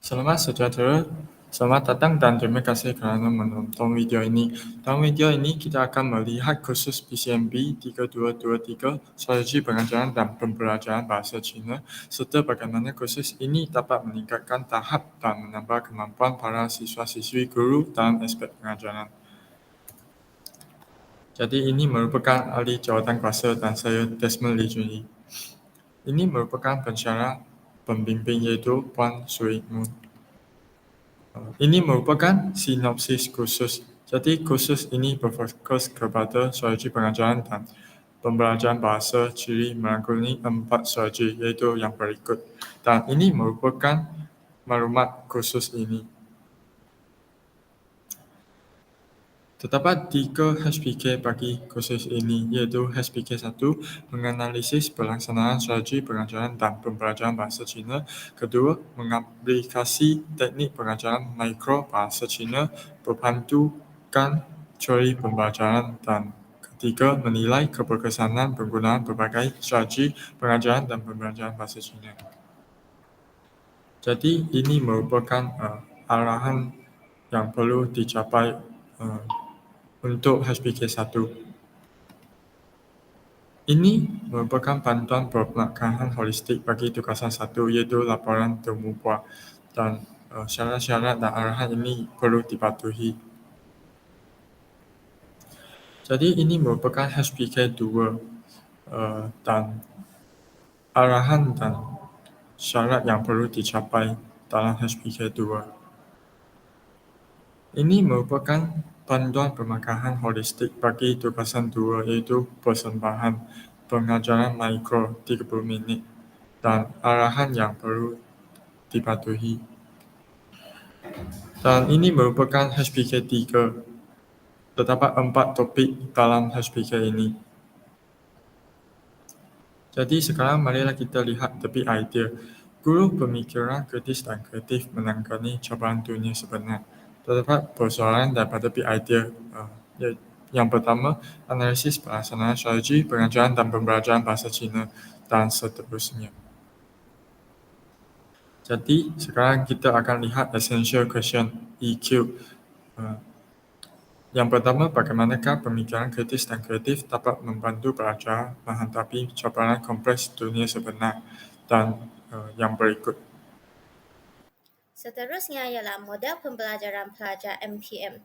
Selamat sejahtera, selamat datang dan terima kasih kerana menonton video ini. Dalam video ini kita akan melihat kursus PCMB 3223 Strategi Pengajaran dan Pembelajaran Bahasa Cina serta bagaimana kursus ini dapat meningkatkan tahap dan menambah kemampuan para siswa-siswi guru dalam aspek pengajaran. Jadi ini merupakan ahli jawatan kuasa dan saya Desmond Lee Junyi. Ini merupakan pensyarah pembimbing iaitu Puan Sui Moon. Ini merupakan sinopsis kursus. Jadi kursus ini berfokus kepada strategi pengajaran dan pembelajaran bahasa ciri merangkumi 4 strategi iaitu yang berikut. Dan ini merupakan maklumat kursus ini. Terdapat 3 HPK bagi kursus ini iaitu HPK 1 menganalisis pelaksanaan strategi pengajaran dan pembelajaran bahasa Cina, kedua mengaplikasi teknik pengajaran mikro bahasa Cina berpandukan teori pembelajaran dan ketiga menilai keberkesanan penggunaan berbagai strategi pengajaran dan pembelajaran bahasa Cina. Jadi ini merupakan arahan yang perlu dicapai untuk HPK 1. Ini merupakan bantuan pemelangkahan holistik bagi tugasan 1 iaitu laporan temu buah dan syarat-syarat dan arahan ini perlu dipatuhi. Jadi ini merupakan HPK 2 dan arahan dan syarat yang perlu dicapai dalam HPK 2. Ini merupakan panduan pemelangkahan holistik bagi tugasan 2 iaitu persembahan pengajaran mikro 30 minit dan arahan yang perlu dipatuhi. Dan ini merupakan HPK 3. Terdapat 4 topik dalam HPK ini. Jadi sekarang marilah kita lihat topik idea. Guru pemikiran kritis dan kreatif menangani cabaran dunia sebenar. Terdapat persoalan daripada topik idea. Yang pertama, analisis pelaksanaan strategi pengajaran dan pembelajaran bahasa Cina dan seterusnya. Jadi sekarang kita akan lihat essential question EQ. Yang pertama, bagaimanakah pemikiran kritis dan kreatif dapat membantu pelajar menghadapi cabaran kompleks dunia sebenar dan yang berikut. Seterusnya ialah model pembelajaran pelajar MPM.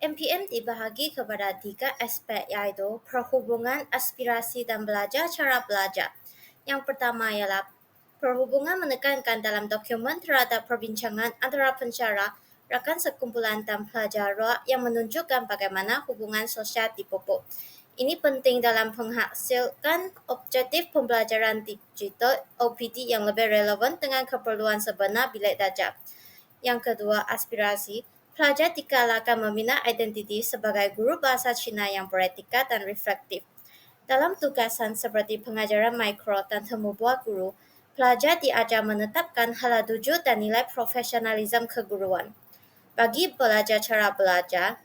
MPM dibahagi kepada 3 aspek iaitu perhubungan, aspirasi dan belajar cara belajar. Yang pertama ialah perhubungan menekankan dalam dokumen terhadap perbincangan antara pensyarah, rakan sekumpulan dan pelajar luar yang menunjukkan bagaimana hubungan sosial dipupuk. Ini penting dalam menghasilkan objektif pembelajaran digital OPD yang lebih relevan dengan keperluan sebenar bilik darjah. Yang kedua, aspirasi. Pelajar digalakkan membina identiti sebagai guru bahasa Cina yang beretika dan reflektif. Dalam tugasan seperti pengajaran mikro dan temu buah guru, pelajar diajar menetapkan hala tuju dan nilai profesionalisme keguruan. Bagi belajar cara belajar,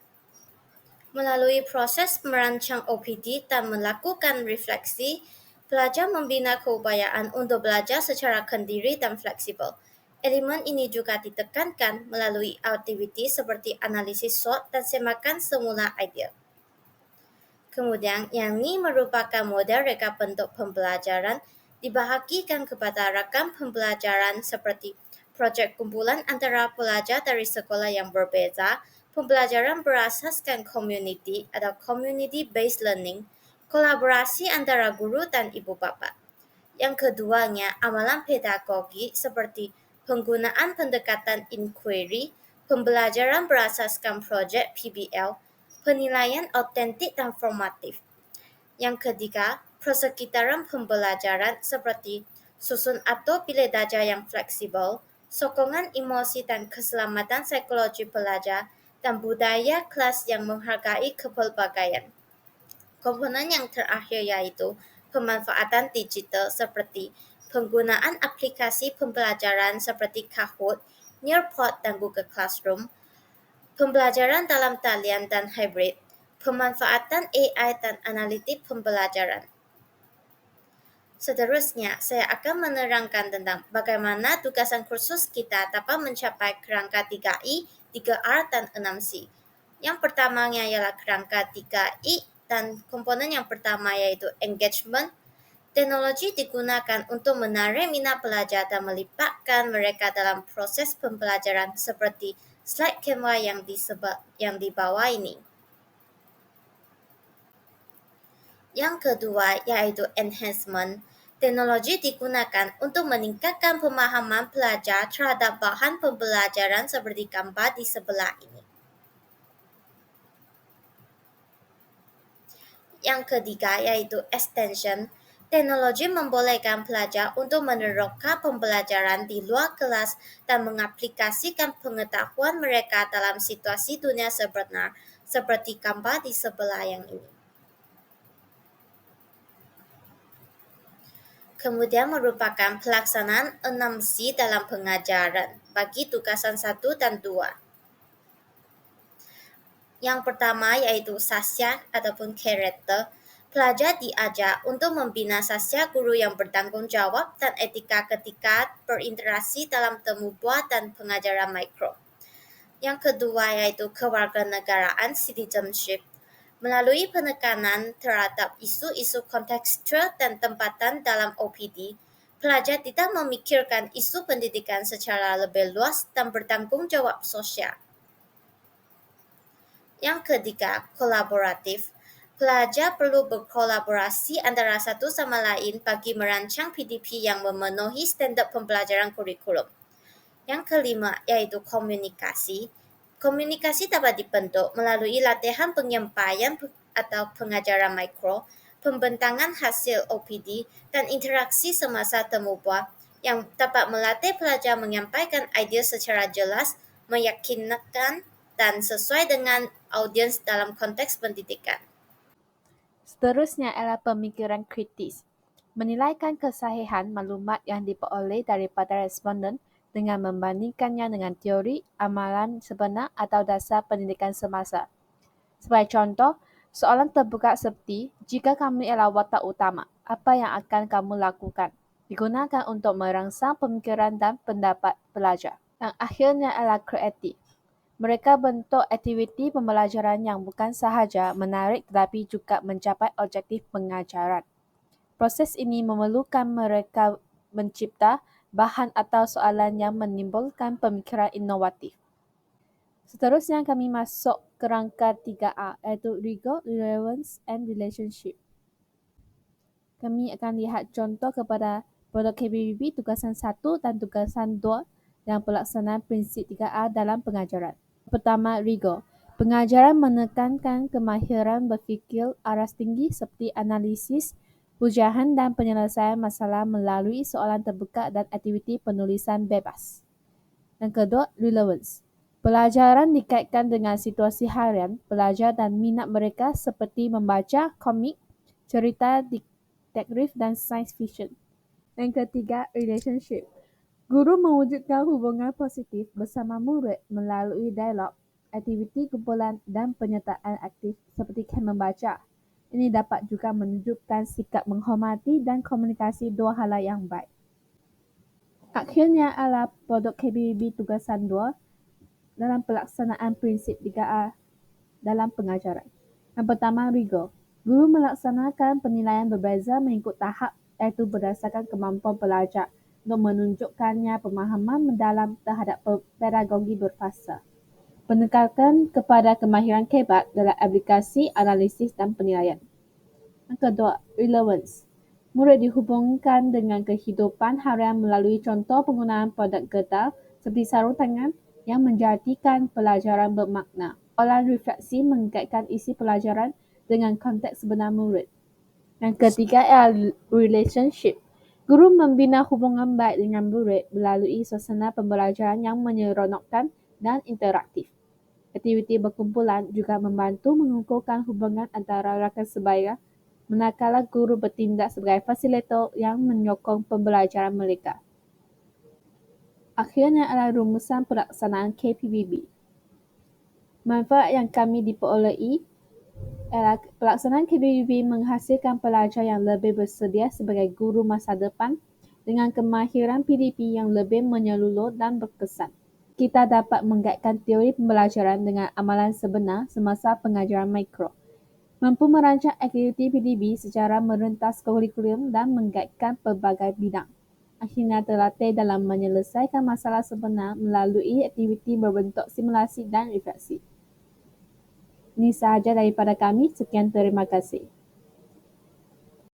melalui proses merancang OPD dan melakukan refleksi, pelajar membina keupayaan untuk belajar secara kendiri dan fleksibel. Elemen ini juga ditekankan melalui aktiviti seperti analisis SWOT dan semakan semula idea. Kemudian, yang ini merupakan model reka bentuk pembelajaran dibahagikan kepada rakan pembelajaran seperti projek kumpulan antara pelajar dari sekolah yang berbeza, pembelajaran berasaskan community atau community-based learning, kolaborasi antara guru dan ibu bapa. Yang keduanya, amalan pedagogi seperti penggunaan pendekatan inquiry, pembelajaran berasaskan projek PBL, penilaian autentik dan formatif. Yang ketiga, persekitaran pembelajaran seperti susun atau bilik darjah yang fleksibel, sokongan emosi dan keselamatan psikologi pelajar, dan budaya kelas yang menghargai kepelbagaian. Komponen yang terakhir yaitu pemanfaatan digital seperti penggunaan aplikasi pembelajaran seperti Kahoot, Nearpod dan Google Classroom, pembelajaran dalam talian dan hybrid, pemanfaatan AI dan analitik pembelajaran. Seterusnya, saya akan menerangkan tentang bagaimana tugasan kursus kita dapat mencapai kerangka 3I, 3R, dan 6C. Yang pertamanya ialah kerangka 3I dan komponen yang pertama yaitu engagement. Teknologi digunakan untuk menarik minat pelajar dan melibatkan mereka dalam proses pembelajaran seperti slide Canva yang di bawah ini. Yang kedua yaitu enhancement. Teknologi digunakan untuk meningkatkan pemahaman pelajar terhadap bahan pembelajaran seperti gambar di sebelah ini. Yang ketiga yaitu extension. Teknologi membolehkan pelajar untuk menerapkan pembelajaran di luar kelas dan mengaplikasikan pengetahuan mereka dalam situasi dunia sebenar seperti gambar di sebelah yang ini. Kemudian merupakan pelaksanaan 6C dalam pengajaran bagi tugasan 1 dan 2. Yang pertama yaitu sasya ataupun karakter. Pelajar diajar untuk membina sasya guru yang bertanggung jawab dan etika ketika berinteraksi dalam temu buah dan pengajaran mikro. Yang kedua yaitu kewarganegaraan citizenship. Melalui penekanan terhadap isu-isu kontekstual dan tempatan dalam OPD, pelajar tidak memikirkan isu pendidikan secara lebih luas dan bertanggung jawab sosial. Yang ketiga, kolaboratif. Pelajar perlu berkolaborasi antara satu sama lain bagi merancang PDP yang memenuhi standar pembelajaran kurikulum. Yang kelima, yaitu komunikasi. Komunikasi dapat dibentuk melalui latihan penyampaian atau pengajaran mikro, pembentangan hasil OPD, dan interaksi semasa temu buah yang dapat melatih pelajar menyampaikan idea secara jelas, meyakinkan, dan sesuai dengan audiens dalam konteks pendidikan. Seterusnya adalah pemikiran kritis. Menilaikan kesahihan maklumat yang diperoleh daripada responden dengan membandingkannya dengan teori, amalan sebenar atau dasar pendidikan semasa. Sebagai contoh, soalan terbuka seperti, jika kamu ialah watak utama, apa yang akan kamu lakukan? Digunakan untuk merangsang pemikiran dan pendapat pelajar. Yang akhirnya adalah kreatif. Mereka bentuk aktiviti pembelajaran yang bukan sahaja menarik tetapi juga mencapai objektif pengajaran. Proses ini memerlukan mereka mencipta bahan atau soalan yang menimbulkan pemikiran inovatif. Seterusnya kami masuk ke rangka 3A iaitu Rigor, Relevance and Relationship. Kami akan lihat contoh kepada produk KBBB tugasan 1 dan tugasan 2 yang pelaksanaan prinsip 3A dalam pengajaran. Pertama, rigor. Pengajaran menekankan kemahiran berfikir aras tinggi seperti analisis, hujahan dan penyelesaian masalah melalui soalan terbuka dan aktiviti penulisan bebas. Yang kedua, relevance. Pelajaran dikaitkan dengan situasi harian pelajar dan minat mereka seperti membaca komik, cerita detektif dan science fiction. Yang ketiga, relationship. Guru mewujudkan hubungan positif bersama murid melalui dialog, aktiviti kumpulan dan penyertaan aktif seperti kem membaca. Ini dapat juga menunjukkan sikap menghormati dan komunikasi dua hala yang baik. Akhirnya adalah produk KBBB tugasan 2 dalam pelaksanaan prinsip 3A dalam pengajaran. Yang pertama, rigor. Guru melaksanakan penilaian berbeza mengikut tahap iaitu berdasarkan kemampuan pelajar untuk menunjukkannya pemahaman mendalam terhadap pedagogi berfasa. Penekanan kepada kemahiran kebat dalam aplikasi, analisis dan penilaian. Yang kedua, relevance. Murid dihubungkan dengan kehidupan harian melalui contoh penggunaan produk getah seperti sarung tangan yang menjadikan pelajaran bermakna. Soalan refleksi mengaitkan isi pelajaran dengan konteks sebenar murid. Yang ketiga adalah relationship. Guru membina hubungan baik dengan murid melalui suasana pembelajaran yang menyeronokkan dan interaktif. Aktiviti berkumpulan juga membantu mengukuhkan hubungan antara rakan sebaya, manakala guru bertindak sebagai fasilitator yang menyokong pembelajaran mereka. Akhirnya adalah rumusan pelaksanaan KPBB. Manfaat yang kami diperolehi ialah pelaksanaan KBBB menghasilkan pelajar yang lebih bersedia sebagai guru masa depan dengan kemahiran PDP yang lebih menyeluruh dan berkesan. Kita dapat mengkaitkan teori pembelajaran dengan amalan sebenar semasa pengajaran mikro, mampu merancang aktiviti PDB secara merentas kurikulum dan mengkaitkan pelbagai bidang. Akhirnya terlatih dalam menyelesaikan masalah sebenar melalui aktiviti berbentuk simulasi dan refleksi. Ini sahaja daripada kami. Sekian, terima kasih.